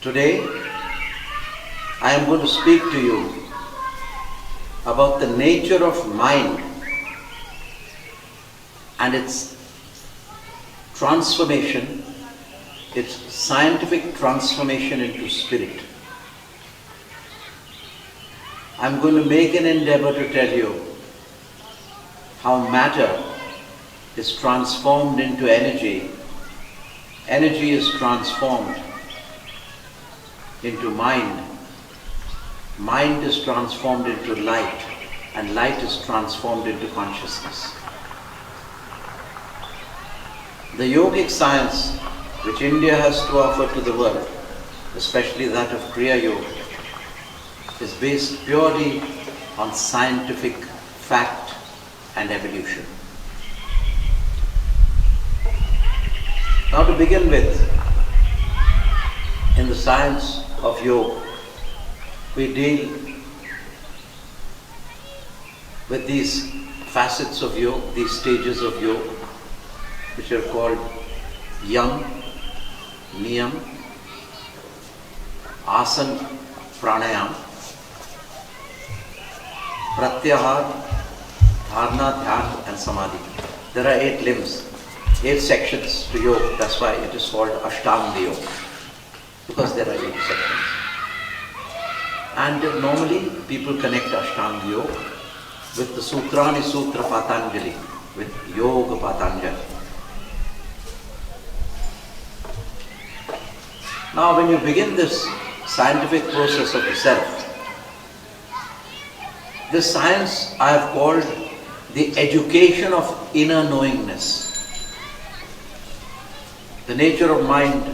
Today, I am going to speak to you about the nature of mind and its transformation, its scientific transformation into spirit. I am going to make an endeavor to tell you how matter is transformed into energy, energy is transformed into mind, mind is transformed into light, and light is transformed into consciousness. The yogic science which India has to offer to the world, especially that of kriyayoga, is based purely on scientific fact and evolution. Now, to begin with, in the science of yoga, we deal with these facets of yoga, these stages of yoga, which are called yam, niyam, asana, pranayam, pratyahar, dharana, dhyana and samadhi. There are 8 limbs, 8 sections to yoga. That's why it is called Ashtanga yoga, because there are 8 sections. And normally people connect Ashtanga yoga with the Sutrani Sutra Patanjali, with Yoga Patanjali. Now, when you begin this scientific process of the self, this science I have called the education of inner knowingness. The nature of mind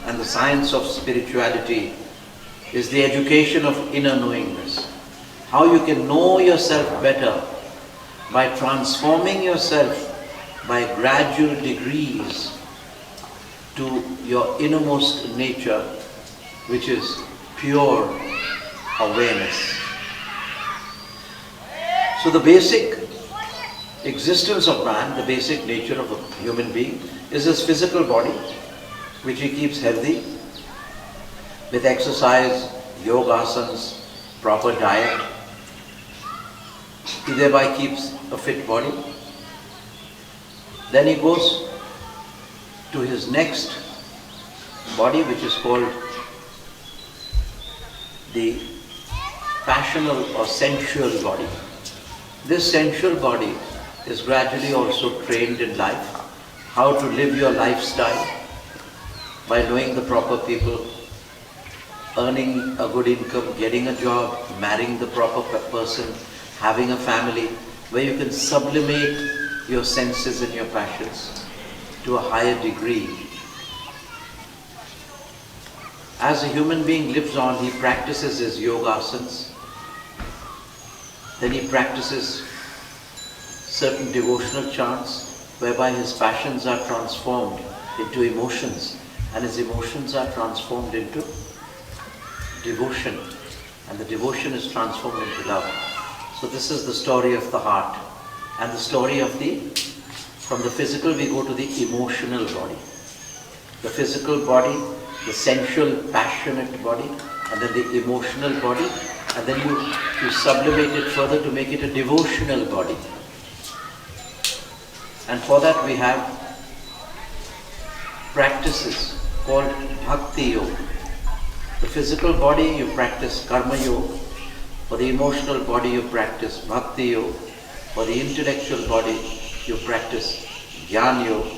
and the science of spirituality is the education of inner knowingness. How you can know yourself better by transforming yourself by gradual degrees to your innermost nature, which is pure awareness. So the basic existence of man, the basic nature of a human being, is his physical body, which he keeps healthy with exercise, yogasanas, proper diet. He thereby keeps a fit body. Then he goes to his next body, which is called the passional or sensual body. This sensual body is gradually also trained in life, how to live your lifestyle by knowing the proper people, earning a good income, getting a job, marrying the proper person, having a family, where you can sublimate your senses and your passions to a higher degree. As a human being lives on, he practices his yogasanas, then he practices certain devotional chants whereby his passions are transformed into emotions, and his emotions are transformed into devotion, and the devotion is transformed into love. So this is the story of the heart, and the story of from the physical we go to the emotional body. The physical body, the sensual, passionate body, and then the emotional body, and then you sublimate it further to make it a devotional body. And for that we have practices called bhakti yoga. The physical body you practice karma yoga, for the emotional body you practice bhakti yoga, for the intellectual body you practice jnana yoga,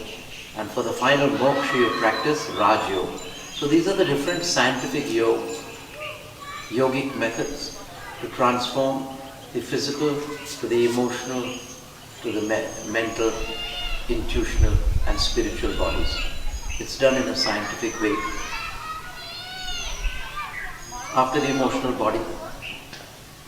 and for the final moksha you practice raj yoga. So these are the different scientific yogic methods to transform the physical to the emotional to the mental, intuitional and spiritual bodies. It's done in a scientific way. After the emotional body,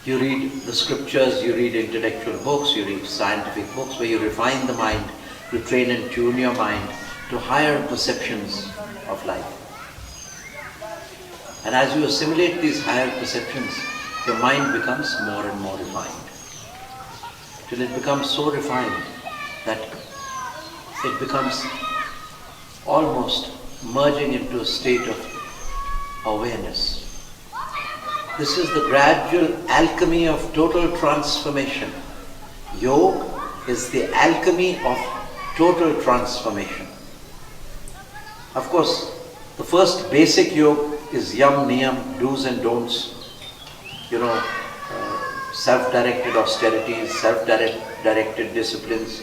you read the scriptures, you read intellectual books, you read scientific books where you refine the mind, to train and tune your mind to higher perceptions of life. And as you assimilate these higher perceptions, your mind becomes more and more refined, till it becomes so refined that it becomes almost merging into a state of awareness. This is the gradual alchemy of total transformation. Yoga is the alchemy of total transformation. Of course, the first basic yoga is yam, niyam, do's and don'ts. Self-directed austerities, self-directed disciplines.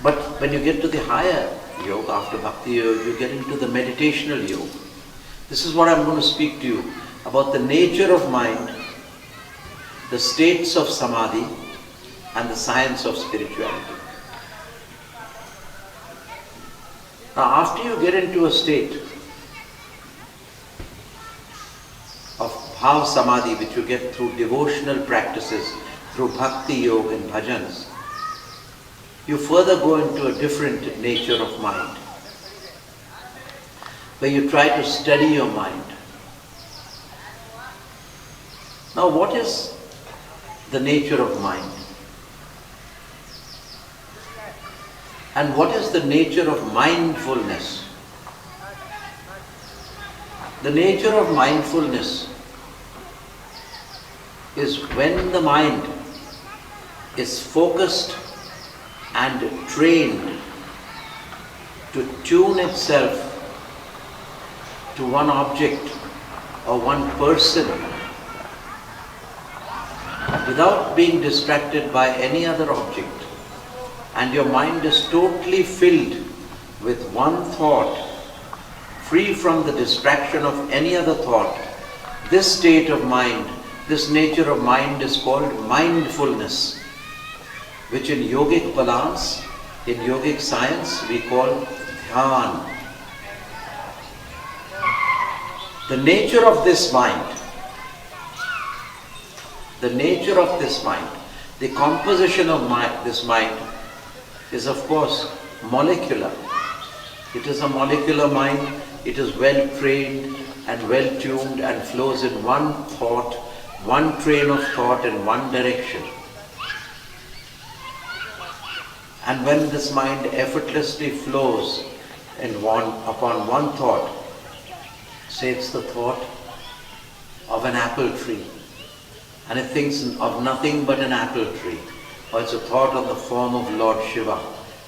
But when you get to the higher yoga, after bhakti yoga, you get into the meditational yoga. This is what I'm going to speak to you about: the nature of mind, the states of samadhi, and the science of spirituality. Now, after you get into a state of bhav samadhi, which you get through devotional practices, through bhakti yoga and bhajans, you further go into a different nature of mind, where you try to study your mind. Now, what is the nature of mind? And what is the nature of mindfulness? The nature of mindfulness is when the mind is focused and trained to tune itself to one object or one person without being distracted by any other object, and your mind is totally filled with one thought, free from the distraction of any other thought. This state of mind, this nature of mind is called mindfulness, which in yogic balance, in yogic science, we call dhyan. The nature of this mind, the composition of this mind is of course molecular. It is a molecular mind. It is well trained and well tuned and flows in one thought, one train of thought in one direction. And when this mind effortlessly flows upon one thought, say it's the thought of an apple tree, and it thinks of nothing but an apple tree, or it's a thought of the form of Lord Shiva,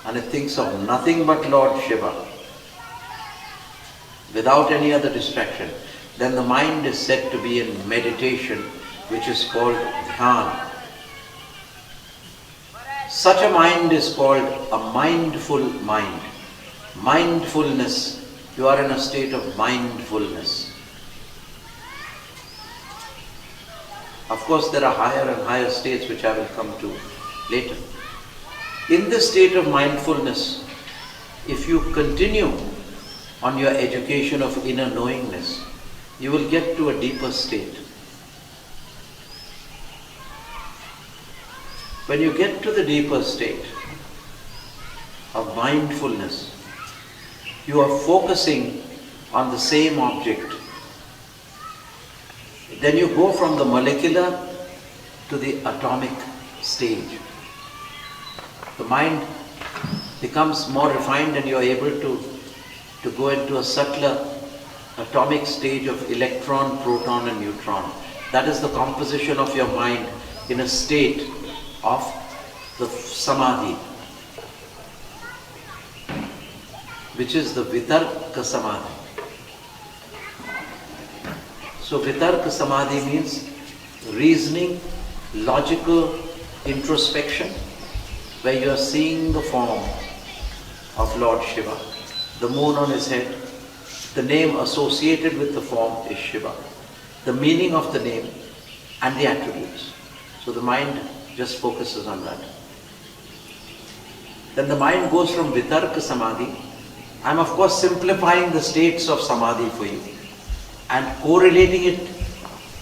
and it thinks of nothing but Lord Shiva, without any other distraction, then the mind is said to be in meditation, which is called dhyan. Such a mind is called a mindful mind. Mindfulness, you are in a state of mindfulness. Of course, there are higher and higher states which I will come to later. In this state of mindfulness, if you continue on your education of inner knowingness, you will get to a deeper state. When you get to the deeper state of mindfulness, you are focusing on the same object. Then you go from the molecular to the atomic stage. The mind becomes more refined and you are able to go into a subtler atomic stage of electron, proton and neutron. That is the composition of your mind in a state of the samadhi, which is the vitarka samadhi. So vitarka samadhi means reasoning, logical introspection, where you are seeing the form of Lord Shiva, the moon on his head. The name associated with the form is Shiva, the meaning of the name and the attributes. So the mind just focuses on that. Then the mind goes from vitarka samadhi. I am of course simplifying the states of samadhi for you and correlating it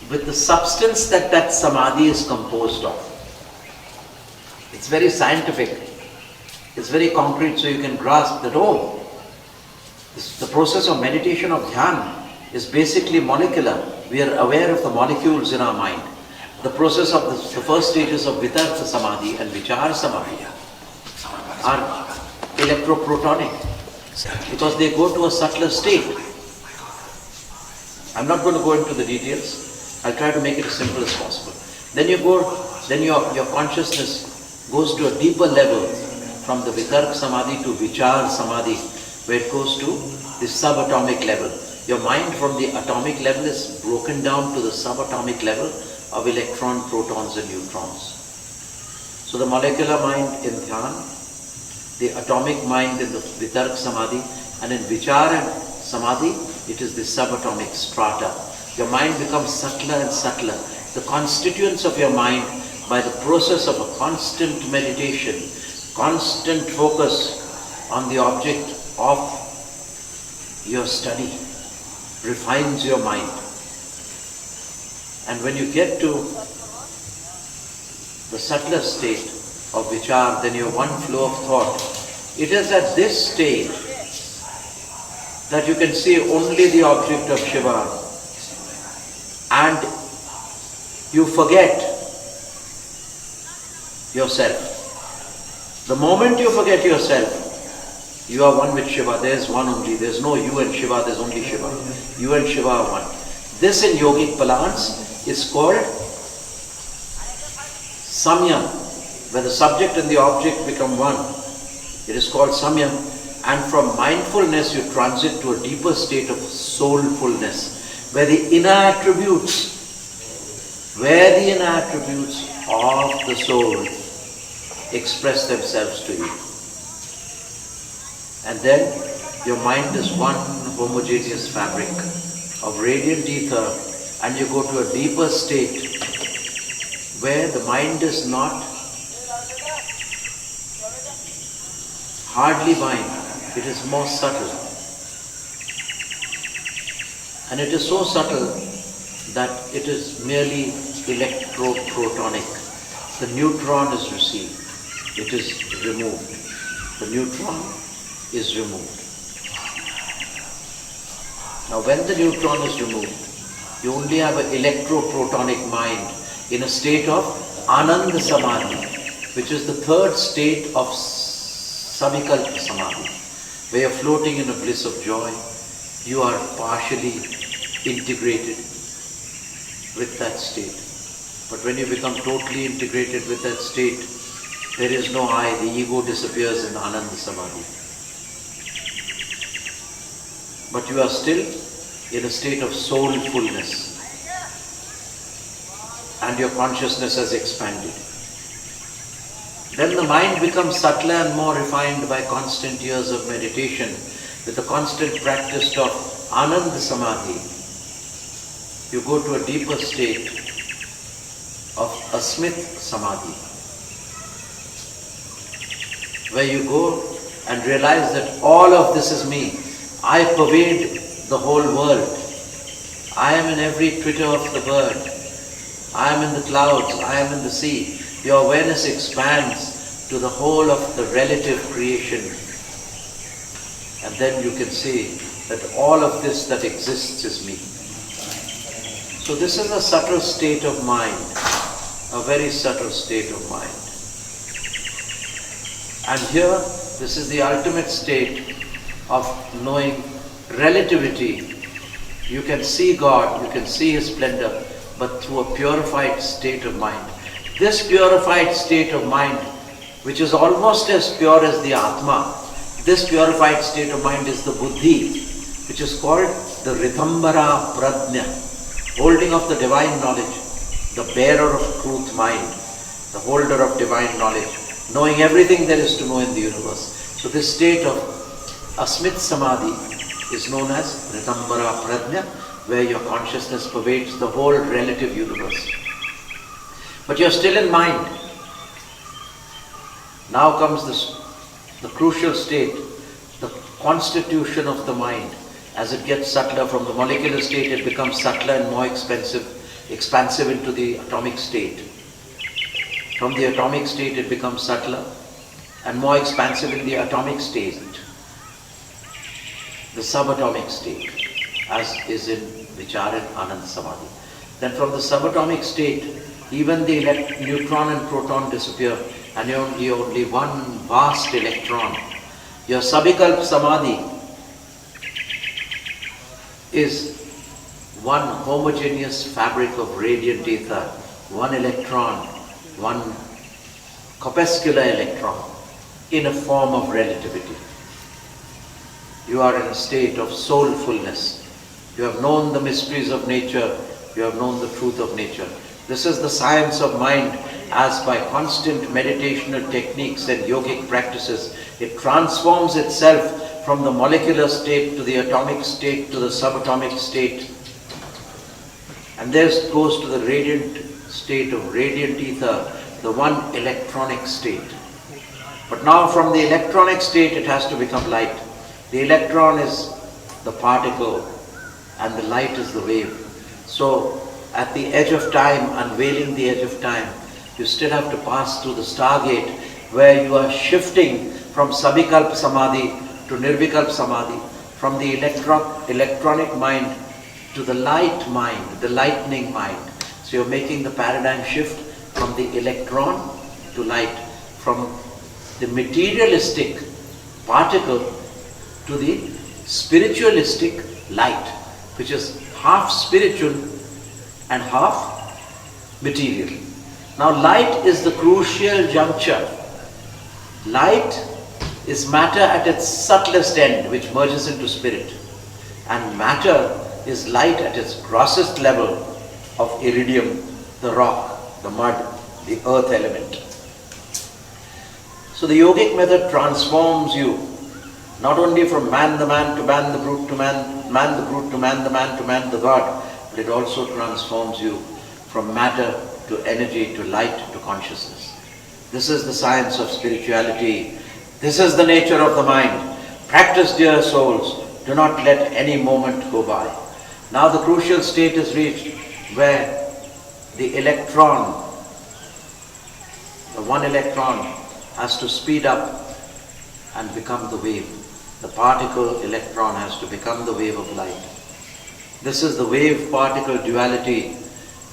with the substance that samadhi is composed of. It's very scientific. It's very concrete, so you can grasp that, the process of meditation of dhyan is basically molecular. We are aware of the molecules in our mind. The process of the first stages of vitarka samadhi and vichar samadhi are electroprotonic because they go to a subtler state. I'm not going to go into the details. I'll try to make it as simple as possible. Then your consciousness goes to a deeper level from the Vitark Samadhi to Vichar Samadhi, where it goes to the subatomic level. Your mind from the atomic level is broken down to the subatomic level of electron, protons and neutrons. So the molecular mind in Dhyan, the atomic mind in the Vitark Samadhi, and in Vichar and Samadhi, it is the subatomic strata. Your mind becomes subtler and subtler. The constituents of your mind, by the process of a constant meditation, constant focus on the object of your study, refines your mind. And when you get to the subtler state of Vichar, then you have one flow of thought. It is at this stage that you can see only the object of Shiva, and you forget yourself. The moment you forget yourself, you are one with Shiva. There is one only. There is no you and Shiva, there is only Shiva. You and Shiva are one. This in yogic parlance is called samyam, where the subject and the object become one. It is called samyam. And from mindfulness you transit to a deeper state of soulfulness, where the inner attributes of the soul express themselves to you. And then your mind is one homogeneous fabric of radiant ether, and you go to a deeper state where the mind is not hardly mind. It is more subtle. And it is so subtle that it is merely electroprotonic. The neutron is received. It is removed. The neutron is removed. Now when the neutron is removed, you only have an electroprotonic mind in a state of Ananda Samadhi, which is the third state of Savikalpa Samadhi, where you're floating in a bliss of joy. You are partially integrated with that state. But when you become totally integrated with that state, there is no I, the ego disappears in Ananda Samadhi. But you are still in a state of soulfulness, and your consciousness has expanded. Then the mind becomes subtler and more refined by constant years of meditation, with the constant practice of Ananda Samadhi. You go to a deeper state of Asmit Samadhi, where you go and realize that all of this is me. I pervade the whole world. I am in every twitter of the bird. I am in the clouds. I am in the sea. Your awareness expands to the whole of the relative creation. And then you can see that all of this that exists is me. So this is a subtle state of mind, a very subtle state of mind. And here, this is the ultimate state of knowing relativity. You can see God, you can see His splendor, but through a purified state of mind. This purified state of mind, which is almost as pure as the Atma, this purified state of mind is the Buddhi, which is called the Ridhambara Pradnya, holding of the divine knowledge, the bearer of truth mind, the holder of divine knowledge, knowing everything there is to know in the universe. So this state of Asmit Samadhi is known as Ridhambara Pradnya, where your consciousness pervades the whole relative universe. But you're still in mind. Now comes the crucial state, the constitution of the mind. As it gets subtler from the molecular state, it becomes subtler and more expansive into the atomic state. From the atomic state, it becomes subtler and more expansive in the atomic state, the subatomic state, as is in Vichar and Ananda Samadhi. Then from the subatomic state, even the neutron and proton disappear, and you're only one vast electron. Your Savikalpa Samadhi is one homogeneous fabric of radiant ether, one electron, one corpuscular electron in a form of relativity. You are in a state of soulfulness. You have known the mysteries of nature. You have known the truth of nature. This is the science of mind, as by constant meditational techniques and yogic practices, it transforms itself from the molecular state to the atomic state to the subatomic state. And this goes to the radiant state of radiant ether, the one electronic state. But now from the electronic state it has to become light. The electron is the particle and the light is the wave. So at the edge of time, unveiling the edge of time, you still have to pass through the stargate where you are shifting from Sabikalp Samadhi to Nirvikalp Samadhi, from the electronic mind to the light mind, the lightning mind. So you're making the paradigm shift from the electron to light, from the materialistic particle to the spiritualistic light, which is half spiritual and half material. Now light is the crucial juncture. Light is matter at its subtlest end, which merges into spirit. And matter is light at its grossest level of iridium, the rock, the mud, the earth element. So the yogic method transforms you not only from man the man to man the brute to man, man the brute to man the man to man the God, but it also transforms you from matter to energy to light to consciousness. This is the science of spirituality. This is the nature of the mind. Practice, dear souls. Do not let any moment go by. Now the crucial state is reached where the electron, the one electron, has to speed up and become the wave. The particle electron has to become the wave of light. This is the wave-particle duality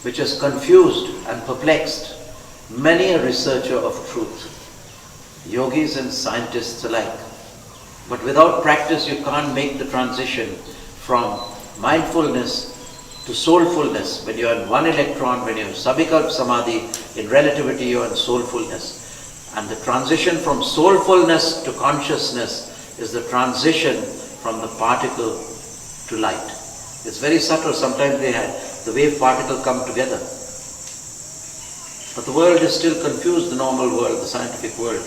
which has confused and perplexed many a researcher of truth, yogis and scientists alike. But without practice you can't make the transition from mindfulness to soulfulness. When you are in one electron, when you have Sabikalp Samadhi, in relativity you are in soulfulness. And the transition from soulfulness to consciousness is the transition from the particle to light. It's very subtle. Sometimes the wave particle come together. But the world is still confused, the normal world, the scientific world,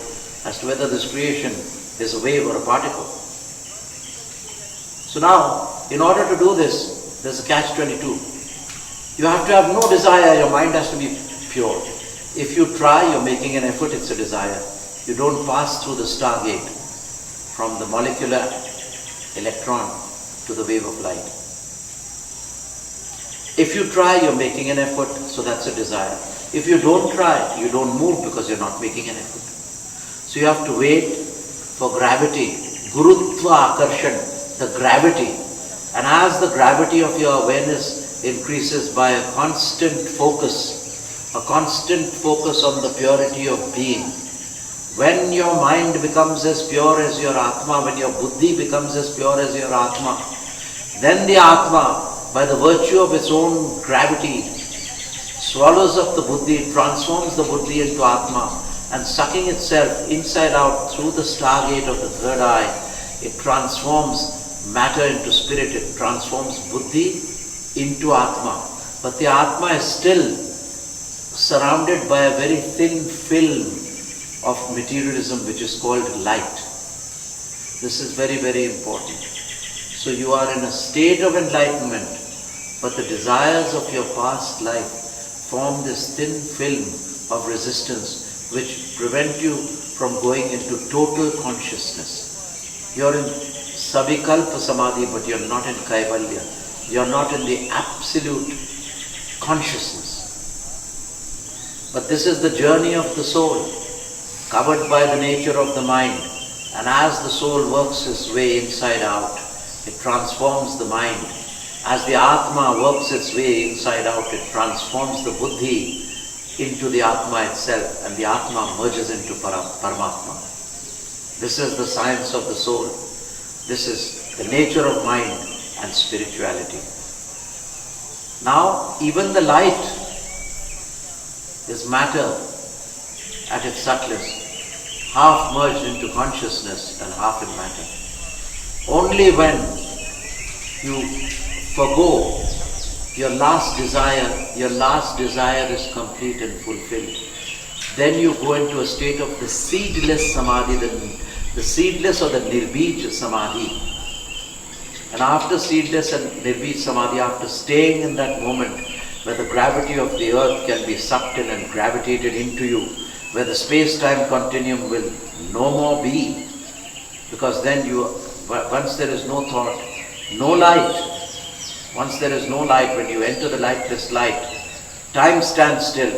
as to whether this creation is a wave or a particle. So now, in order to do this, there's a catch-22. You have to have no desire, your mind has to be pure. If you try, you're making an effort, it's a desire. You don't pass through the stargate from the molecular electron to the wave of light. If you try, you're making an effort, so that's a desire. If you don't try, you don't move because you're not making an effort. So you have to wait for gravity, Gurutva Akarshan, the gravity. And as the gravity of your awareness increases by a constant focus on the purity of being, when your mind becomes as pure as your Atma, when your Buddhi becomes as pure as your Atma, then the Atma, by the virtue of its own gravity, swallows up the Buddhi, transforms the Buddhi into Atma, and sucking itself inside out through the stargate of the third eye, it transforms matter into spirit, it transforms Buddhi into Atma. But the Atma is still surrounded by a very thin film of materialism which is called light. This is very, very important. So you are in a state of enlightenment, but the desires of your past life form this thin film of resistance which prevent you from going into total consciousness. You're in Sabikalpa Samadhi, but you're not in Kaivalya. You're not in the absolute consciousness. But this is the journey of the soul, covered by the nature of the mind. And as the soul works its way inside out, it transforms the mind. As the Atma works its way inside out, it transforms the Buddhi into the Atma itself, and the Atma merges into Paramatma. This is the science of the soul. This is the nature of mind and spirituality. Now even the light is matter at its subtlest, half merged into consciousness and half in matter. Only when you forgo your last desire is complete and fulfilled, then you go into a state of the seedless samadhi, the seedless or the nirbij samadhi. And after seedless and nirbij samadhi, after staying in that moment where the gravity of the earth can be sucked in and gravitated into you, where the space-time continuum will no more be, because then once there is no thought, no light, once there is no light, when you enter the lightless light, time stands still.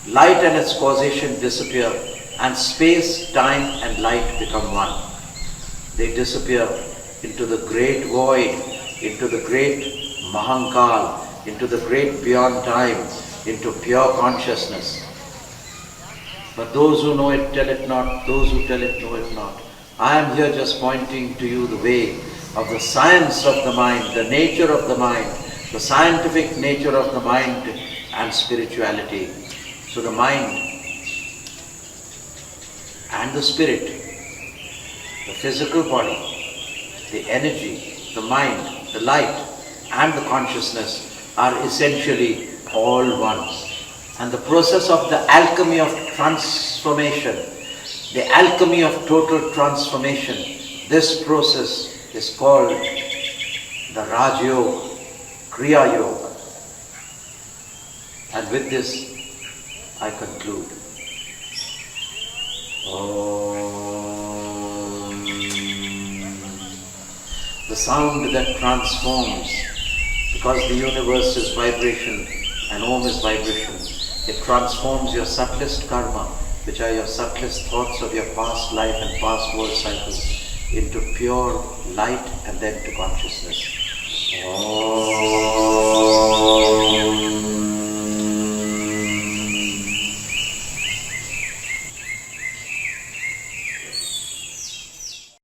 Light and its causation disappear, and space, time and light become one. They disappear into the great void, into the great Mahankal, into the great beyond time, into pure consciousness. But those who know it tell it not, those who tell it know it not. I am here just pointing to you the way of the science of the mind, the nature of the mind, the scientific nature of the mind and spirituality. So the mind and the spirit, the physical body, the energy, the mind, the light and the consciousness are essentially all one. And the process of the alchemy of transformation, the alchemy of total transformation, this process is called the Gradual, kriyayoga. And with this I conclude. Om. The sound that transforms, because the universe is vibration and Om is vibration. It transforms your subtlest karma, which are your subtlest thoughts of your past life and past world cycles, into pure light and then to consciousness. Om.